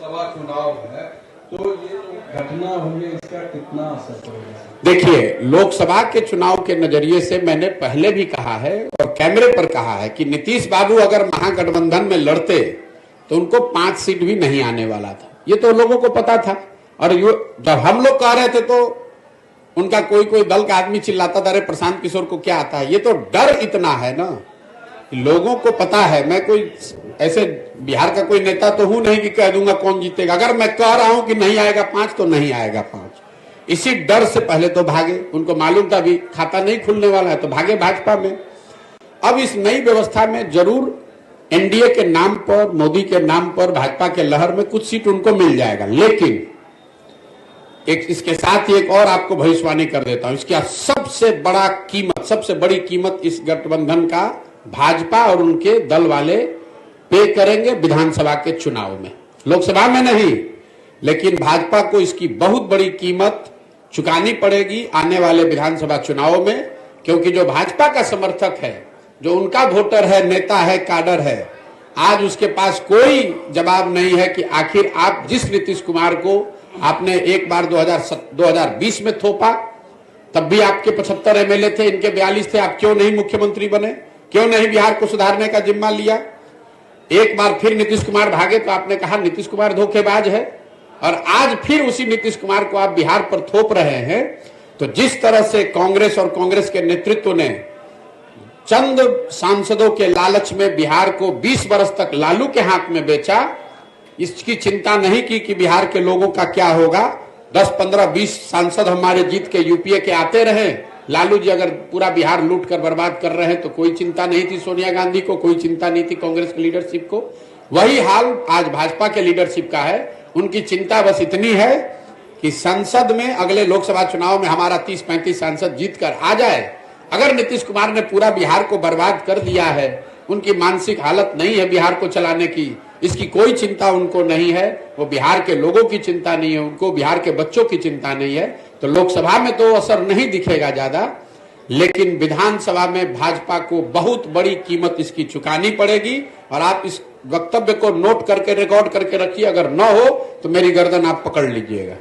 लोकसभा चुनाव है, तो ये घटना हुई, इसका कितना असर पड़ेगा? देखिए, लोकसभा के चुनाव के नजरिए से मैंने पहले भी कहा है और कैमरे पर कहा है कि नीतीश बाबू अगर महागठबंधन में लड़ते तो उनको 5 सीट भी नहीं आने वाला था। ये तो लोगों को पता था। और जब हम लोग कह रहे थे तो उनका कोई दल का आदमी चिल्लाता था, अरे प्रशांत किशोर को क्या आता है। ये तो डर इतना है ना, लोगों को पता है। मैं कोई ऐसे बिहार का कोई नेता तो हूं नहीं कि कह दूंगा कौन जीतेगा। अगर मैं कह रहा हूं कि नहीं आएगा 5 तो नहीं आएगा 5। इसी डर से पहले तो भागे, उनको मालूम था भी खाता नहीं खुलने वाला है, तो भागे भाजपा में। अब इस नई व्यवस्था में जरूर एनडीए के नाम पर, मोदी के नाम पर, भाजपा के लहर में कुछ सीट उनको मिल जाएगा। लेकिन इसके साथ ही एक और आपको भविष्यवाणी कर देता हूं, इसकी सबसे बड़ी कीमत इस गठबंधन का भाजपा और उनके दल वाले पे करेंगे विधानसभा के चुनाव में। लोकसभा में नहीं, लेकिन भाजपा को इसकी बहुत बड़ी कीमत चुकानी पड़ेगी आने वाले विधानसभा चुनाव में। क्योंकि जो भाजपा का समर्थक है, जो उनका वोटर है, नेता है, काडर है, आज उसके पास कोई जवाब नहीं है कि आखिर आप जिस नीतीश कुमार को आपने एक बार 2020 में थोपा, तब भी आपके 75 एमएलए थे, इनके 42 थे, आप क्यों नहीं मुख्यमंत्री बने? क्यों नहीं बिहार को सुधारने का जिम्मा लिया? एक बार फिर नीतीश कुमार भागे तो आपने कहा नीतीश कुमार धोखेबाज है, और आज फिर उसी नीतीश कुमार को आप बिहार पर थोप रहे हैं। तो जिस तरह से कांग्रेस और कांग्रेस के नेतृत्व ने चंद सांसदों के लालच में बिहार को 20 वर्ष तक लालू के हाथ में बेचा, इसकी चिंता नहीं की कि बिहार के लोगों का क्या होगा। 10, 15, 20 सांसद हमारे जीत के यूपीए के आते रहे। लालू जी अगर पूरा बिहार लूट कर बर्बाद कर रहे हैं तो कोई चिंता नहीं थी सोनिया गांधी को, कोई चिंता नहीं थी कांग्रेस की लीडरशिप को। वही हाल आज भाजपा के लीडरशिप का है। उनकी चिंता बस इतनी है कि संसद में अगले लोकसभा चुनाव में हमारा 30-35 सांसद जीत कर आ जाए। अगर नीतीश कुमार ने पूरा बिहार को बर्बाद कर दिया है, उनकी मानसिक हालत नहीं है बिहार को चलाने की, इसकी कोई चिंता उनको नहीं है। वो बिहार के लोगों की चिंता नहीं है, उनको बिहार के बच्चों की चिंता नहीं है। तो लोकसभा में तो असर नहीं दिखेगा ज्यादा, लेकिन विधानसभा में भाजपा को बहुत बड़ी कीमत इसकी चुकानी पड़ेगी। और आप इस वक्तव्य को नोट करके, रिकॉर्ड करके रखिए। अगर न हो तो मेरी गर्दन आप पकड़ लीजिएगा।